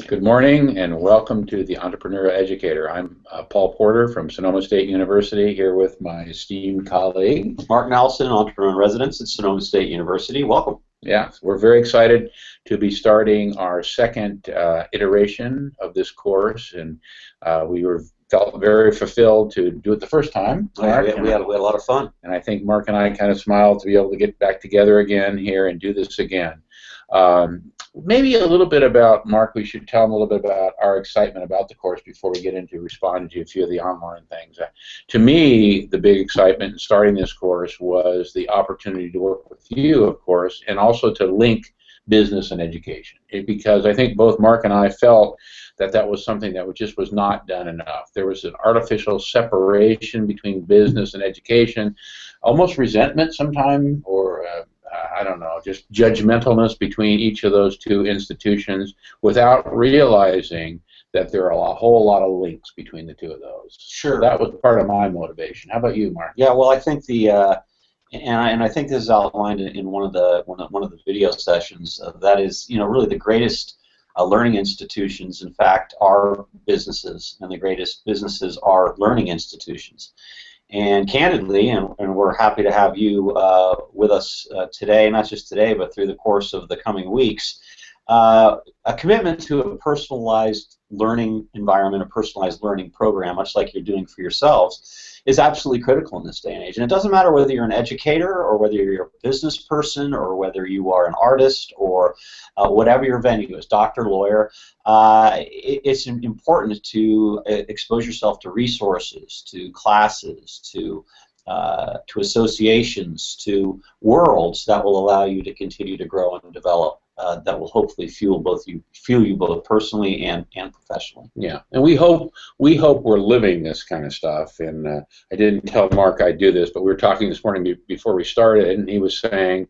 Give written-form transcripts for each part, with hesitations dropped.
Good morning and welcome to the Entrepreneurial Educator. I'm Paul Porter from Sonoma State University here with my esteemed colleague. Mark Nelson, Entrepreneur in Residence at Sonoma State University. Welcome. Yeah, we're very excited to be starting our second iteration of this course, and we felt very fulfilled to do it the first time. Mark, we had a lot of fun. And I think Mark and I kind of smiled to be able to get back together again here and do this again. Maybe a little bit about, Mark, we should tell them a little bit about our excitement about the course before we get into responding to a few of the online things. To me, the big excitement in starting this course was the opportunity to work with you, of course, and also to link business and education. Because I think both Mark and I felt that that was something that just was not done enough. There was an artificial separation between business and education, almost resentment sometimes, or I don't know, just judgmentalness between each of those two institutions without realizing that there are a whole lot of links between the two of those. Sure. So that was part of my motivation. How about you, Mark? Yeah, well, I think and I think this is outlined in one of the video sessions. That is, really the greatest learning institutions, in fact, are businesses, and the greatest businesses are learning institutions. And candidly, and we're happy to have you with us today, not just today, but through the course of the coming weeks, a commitment to a personalized learning environment, a personalized learning program, much like you're doing for yourselves, is absolutely critical in this day and age. And it doesn't matter whether you're an educator or whether you're a business person or whether you are an artist or whatever your venue is, doctor, lawyer, it's important to expose yourself to resources, to classes, to associations, to worlds that will allow you to continue to grow and develop. That will hopefully fuel you both personally and professionally. Yeah, and we hope we're living this kind of stuff. And I didn't tell Mark I'd do this, but we were talking this morning before we started, and he was saying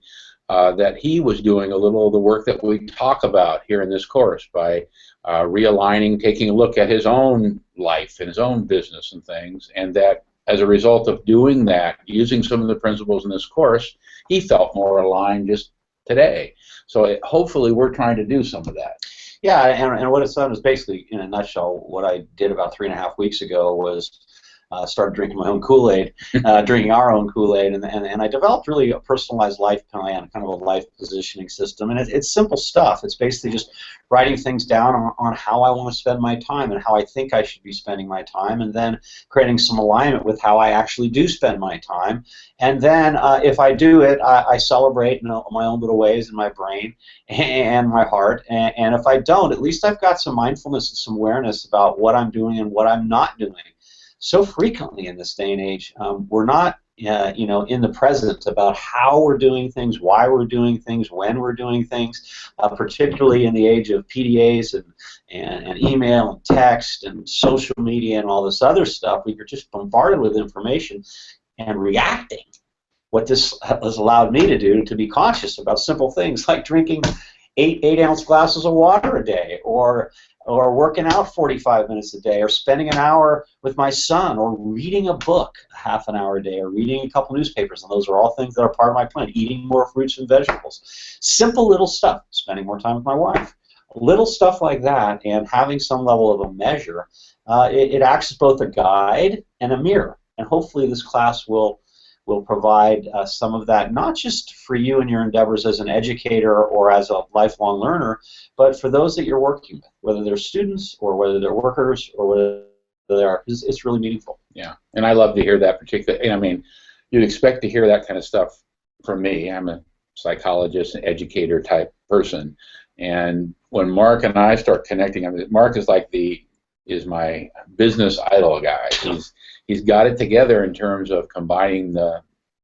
that he was doing a little of the work that we talk about here in this course by realigning, taking a look at his own life and his own business and things, and that as a result of doing that, using some of the principles in this course, he felt more aligned just today. So hopefully we're trying to do some of that. Yeah, and what it's done is basically, in a nutshell, what I did about 3.5 weeks ago was started drinking my own Kool-Aid, drinking our own Kool-Aid, and I developed really a personalized life plan, kind of a life positioning system. And it's simple stuff. It's basically just writing things down on how I want to spend my time and how I think I should be spending my time, and then creating some alignment with how I actually do spend my time. And then if I do it, I celebrate in my own little ways in my brain and my heart. And if I don't, at least I've got some mindfulness and some awareness about what I'm doing and what I'm not doing. So frequently in this day and age, we're not, in the present about how we're doing things, why we're doing things, when we're doing things, particularly in the age of PDAs and email and text and social media and all this other stuff. We are just bombarded with information and reacting. What this has allowed me to do, to be conscious about simple things like drinking 8-ounce glasses of water a day, or working out 45 minutes a day, or spending an hour with my son, or reading a book half an hour a day, or reading a couple newspapers. And those are all things that are part of my plan. Eating more fruits and vegetables. Simple little stuff. Spending more time with my wife. Little stuff like that, and having some level of a measure, it acts as both a guide and a mirror. And hopefully this class will provide some of that, not just for you and your endeavors as an educator or as a lifelong learner, but for those that you're working with, whether they're students or whether they're workers or whether they are. It's really meaningful. Yeah, and I love to hear that particular. I mean, you'd expect to hear that kind of stuff from me. I'm a psychologist, an educator type person, and when Mark and I start connecting, I mean, Mark is like is my business idol guy. He's got it together in terms of combining the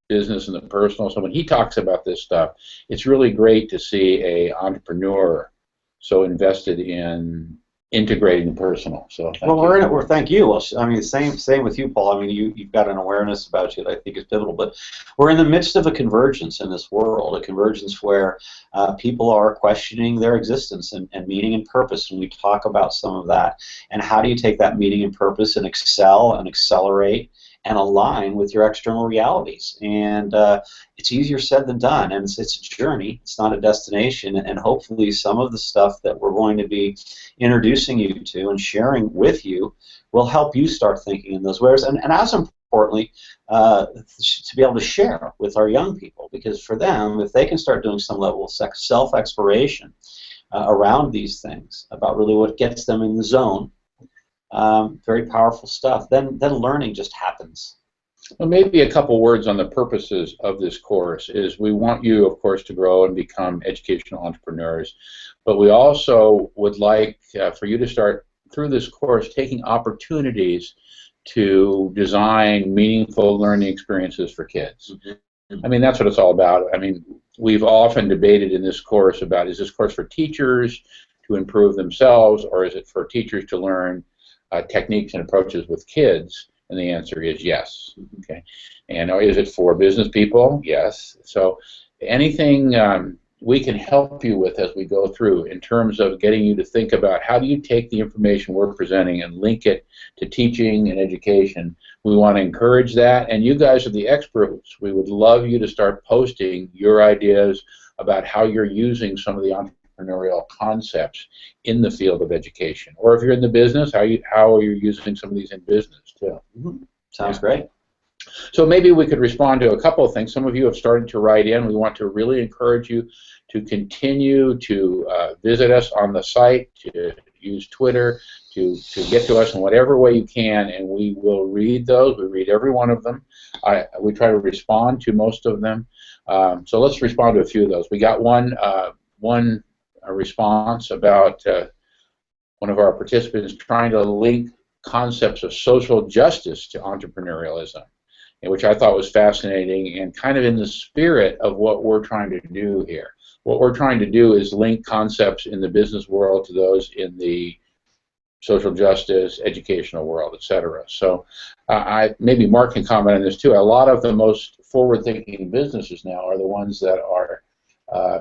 business and the personal. So when he talks about this stuff, it's really great to see a entrepreneur so invested in integrating personal. So thank you. Well, I mean, same with you, Paul. I mean, you've got an awareness about you that I think is pivotal. But we're in the midst of a convergence in this world, a convergence where people are questioning their existence and meaning and purpose, and we talk about some of that. And how do you take that meaning and purpose and excel and accelerate and align with your external realities. And it's easier said than done, and it's a journey. It's not a destination, and hopefully some of the stuff that we're going to be introducing you to and sharing with you will help you start thinking in those ways, and as importantly, to be able to share with our young people, because for them, if they can start doing some level of self-exploration around these things, about really what gets them in the zone, very powerful stuff, then learning just happens. Well, maybe a couple words on the purposes of this course is we want you, of course, to grow and become educational entrepreneurs, but we also would like for you to start, through this course, taking opportunities to design meaningful learning experiences for kids. Mm-hmm. I mean, that's what it's all about. I mean, we've often debated in this course about, is this course for teachers to improve themselves, or is it for teachers to learn techniques and approaches with kids? And the answer is yes. Okay. And is it for business people? Yes. So anything we can help you with as we go through in terms of getting you to think about how do you take the information we're presenting and link it to teaching and education. We want to encourage that, and you guys are the experts. We would love you to start posting your ideas about how you're using some of the entrepreneurial concepts in the field of education, or if you're in the business, how are you using some of these in business too. Mm-hmm. Sounds great. So maybe we could respond to a couple of things. Some of you have started to write in. We want to really encourage you to continue to visit us on the site, to use Twitter, to get to us in whatever way you can, and we will read those. We read every one of them. We try to respond to most of them. So let's respond to a few of those. We got one response about one of our participants trying to link concepts of social justice to entrepreneurialism, which I thought was fascinating and kind of in the spirit of what we're trying to do here. What we're trying to do is link concepts in the business world to those in the social justice, educational world, etc. So maybe Mark can comment on this too. A lot of the most forward-thinking businesses now are the ones that are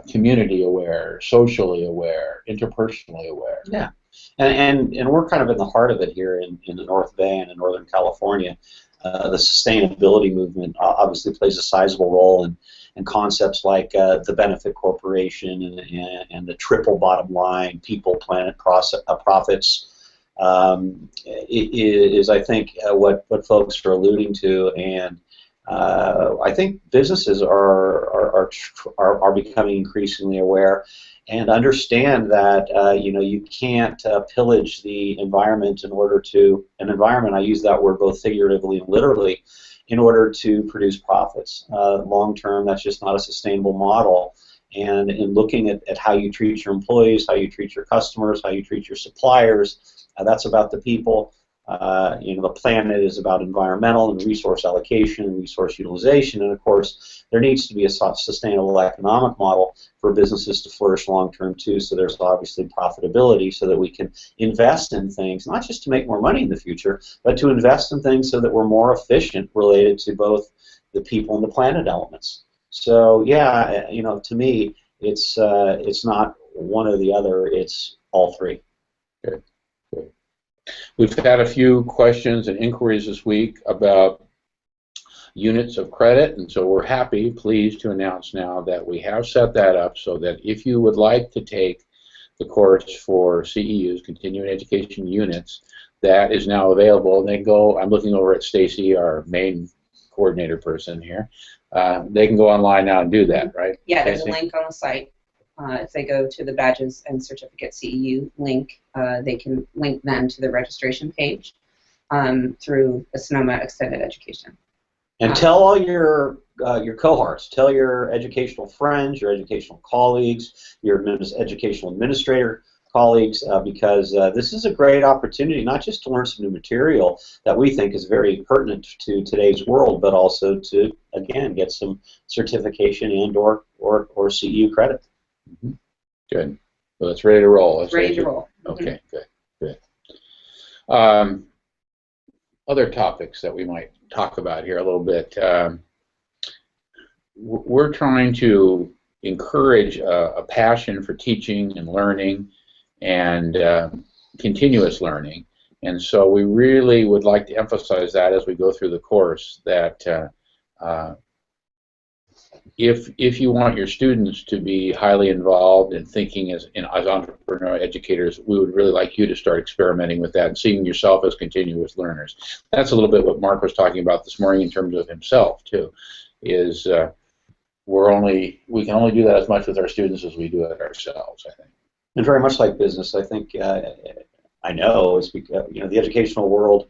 community aware, socially aware, interpersonally aware. Yeah, and we're kind of in the heart of it here in the North Bay and in Northern California. The sustainability movement obviously plays a sizable role in concepts like the benefit corporation and the triple bottom line, people, planet, profits. Is I think what folks are alluding to, and I think businesses are becoming increasingly aware and understand that you can't pillage the environment in order to I use that word both figuratively and literally, in order to produce profits. Long term, that's just not a sustainable model. And in looking at how you treat your employees, how you treat your customers, how you treat your suppliers, that's about the people. The planet is about environmental and resource allocation and resource utilization, and of course there needs to be a sustainable economic model for businesses to flourish long term too, so there's obviously profitability so that we can invest in things, not just to make more money in the future, but to invest in things so that we're more efficient related to both the people and the planet elements. So yeah, to me it's not one or the other, it's all three. Good. We've had a few questions and inquiries this week about units of credit, and so we're pleased to announce now that we have set that up so that if you would like to take the course for CEUs, Continuing Education Units, that is now available. And they go, I'm looking over at Stacy, our main coordinator person here. They can go online now and do that, right? Yeah, there's a link on the site. If they go to the Badges and Certificate CEU link, they can link then to the registration page through the Sonoma Extended Education. And tell all your cohorts, tell your educational friends, your educational colleagues, your educational administrator colleagues, because this is a great opportunity not just to learn some new material that we think is very pertinent to today's world, but also to, again, get some certification and or CEU credit. Mm-hmm. Good. So it's ready to roll. It's ready to roll. Okay, good. Other topics that we might talk about here a little bit. We're trying to encourage a passion for teaching and learning and continuous learning. And so we really would like to emphasize that as we go through the course, that if you want your students to be highly involved in thinking as entrepreneurial educators, we would really like you to start experimenting with that and seeing yourself as continuous learners. That's a little bit what Mark was talking about this morning in terms of himself too. Is we can only do that as much with our students as we do it ourselves, I think. And very much like business, I think I know is because the educational world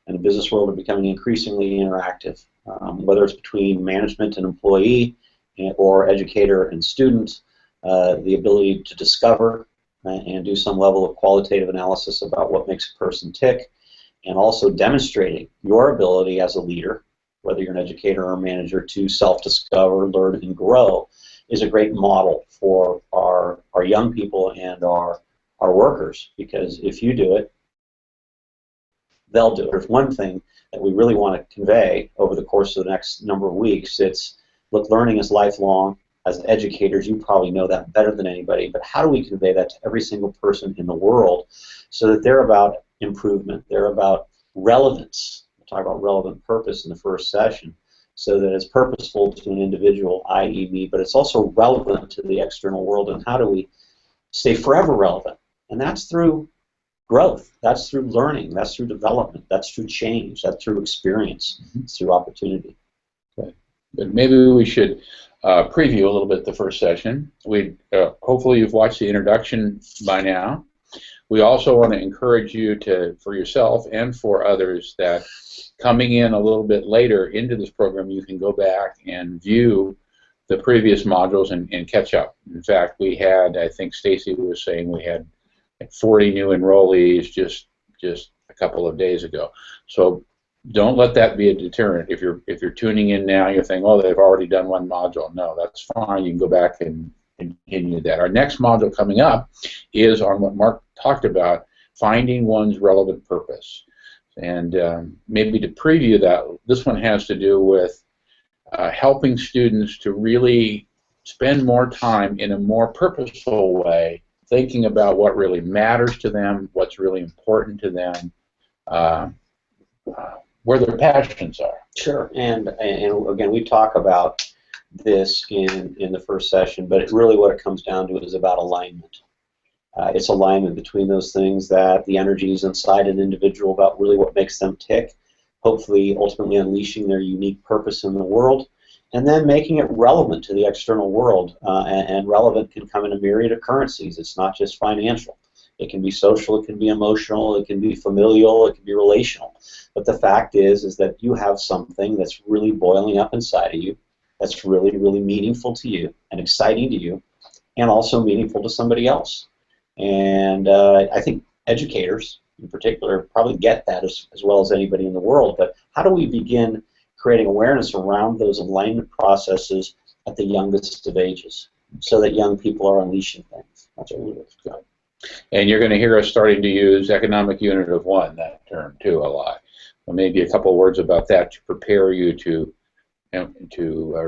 and the business world are becoming increasingly interactive, whether it's between management and employee or educator and student. The ability to discover and do some level of qualitative analysis about what makes a person tick, and also demonstrating your ability as a leader, whether you're an educator or a manager, to self-discover, learn, and grow, is a great model for our young people and our workers, because if you do it, they'll do it. There's one thing that we really want to convey over the course of the next number of weeks. It's, look, learning is lifelong. As educators, you probably know that better than anybody, but how do we convey that to every single person in the world so that they're about improvement, they're about relevance? We'll talk about relevant purpose in the first session, so that it's purposeful to an individual, i.e. me, but it's also relevant to the external world. And how do we stay forever relevant? And that's through growth, that's through learning, that's through development, that's through change, that's through experience, it's through opportunity. Okay. But maybe we should preview a little bit the first session. Hopefully you've watched the introduction by now. We also want to encourage you to, for yourself and for others, that coming in a little bit later into this program, you can go back and view the previous modules and catch up. In fact, we had, I think Stacy was saying, we had 40 new enrollees just a couple of days ago. So don't let that be a deterrent. If you're tuning in now, you're thinking, oh, they've already done one module. No, that's fine. You can go back and continue that. Our next module coming up is on what Mark talked about, finding one's relevant purpose. And maybe to preview that, this one has to do with helping students to really spend more time in a more purposeful way, thinking about what really matters to them, what's really important to them, where their passions are. Sure, and again, we talk about this in the first session, but really what it comes down to is about alignment. It's alignment between those things, that the energies inside an individual about really what makes them tick, hopefully ultimately unleashing their unique purpose in the world, and then making it relevant to the external world. And relevant can come in a myriad of currencies. It's not just financial. It can be social, it can be emotional, it can be familial, it can be relational. But the fact is that you have something that's really boiling up inside of you, that's really, really meaningful to you and exciting to you, and also meaningful to somebody else. And I think educators, in particular, probably get that as well as anybody in the world. But how do we begin creating awareness around those alignment processes at the youngest of ages, so that young people are unleashing things? That's what we do. And you're going to hear us starting to use economic unit of one, that term too, a lot. So maybe a couple of words about that to prepare you to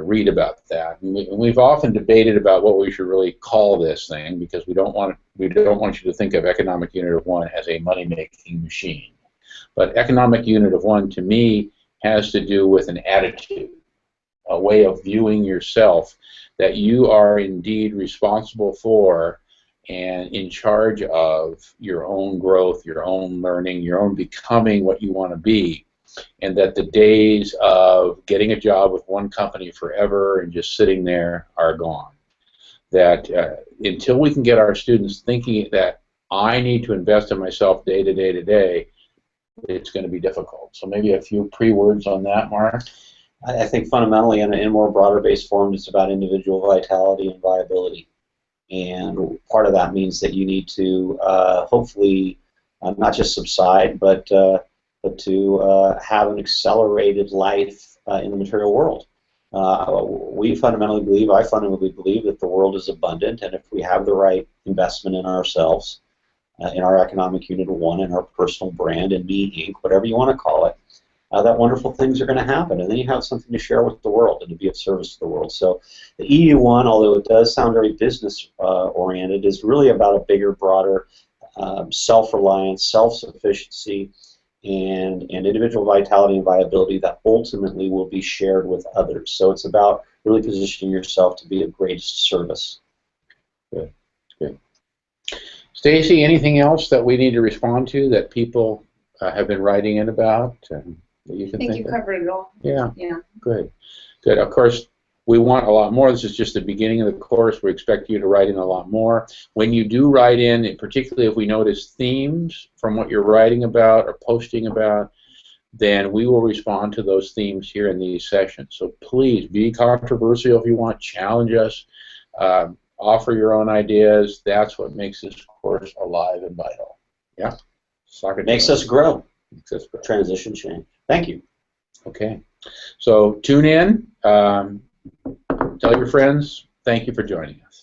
read about that. And we've often debated about what we should really call this thing, because we don't want you to think of economic unit of one as a money-making machine. But economic unit of one, to me, has to do with an attitude, a way of viewing yourself, that you are indeed responsible for and in charge of your own growth, your own learning, your own becoming what you want to be, and that the days of getting a job with one company forever and just sitting there are gone. That until we can get our students thinking that I need to invest in myself day to day to day, it's going to be difficult. So maybe a few pre-words on that, Mark? I think fundamentally, in a more broader-based form, it's about individual vitality and viability. And part of that means that you need to hopefully not just subside, but to have an accelerated life in the material world. We fundamentally believe, I fundamentally believe, that the world is abundant, and if we have the right investment in ourselves, in our economic unit of one, in our personal brand, and Me Inc., whatever you want to call it, that wonderful things are going to happen, and then you have something to share with the world and to be of service to the world. So the EU1, although it does sound very business oriented, is really about a bigger, broader self-reliance, self-sufficiency, and individual vitality and viability that ultimately will be shared with others. So it's about really positioning yourself to be of greatest service. Good. Good. Stacy, anything else that we need to respond to that people have been writing in about that you can I think think you of? covered it all. Yeah. Yeah. Good. Good. Of course, we want a lot more. This is just the beginning of the course. We expect you to write in a lot more. When you do write in, and particularly if we notice themes from what you're writing about or posting about, then we will respond to those themes here in these sessions. So please be controversial if you want. Challenge us. Offer your own ideas. That's what makes this course alive and vital. Yeah? Makes us grow. Makes us grow. Transition change. Thank you. Okay. So tune in. Tell your friends. Thank you for joining us.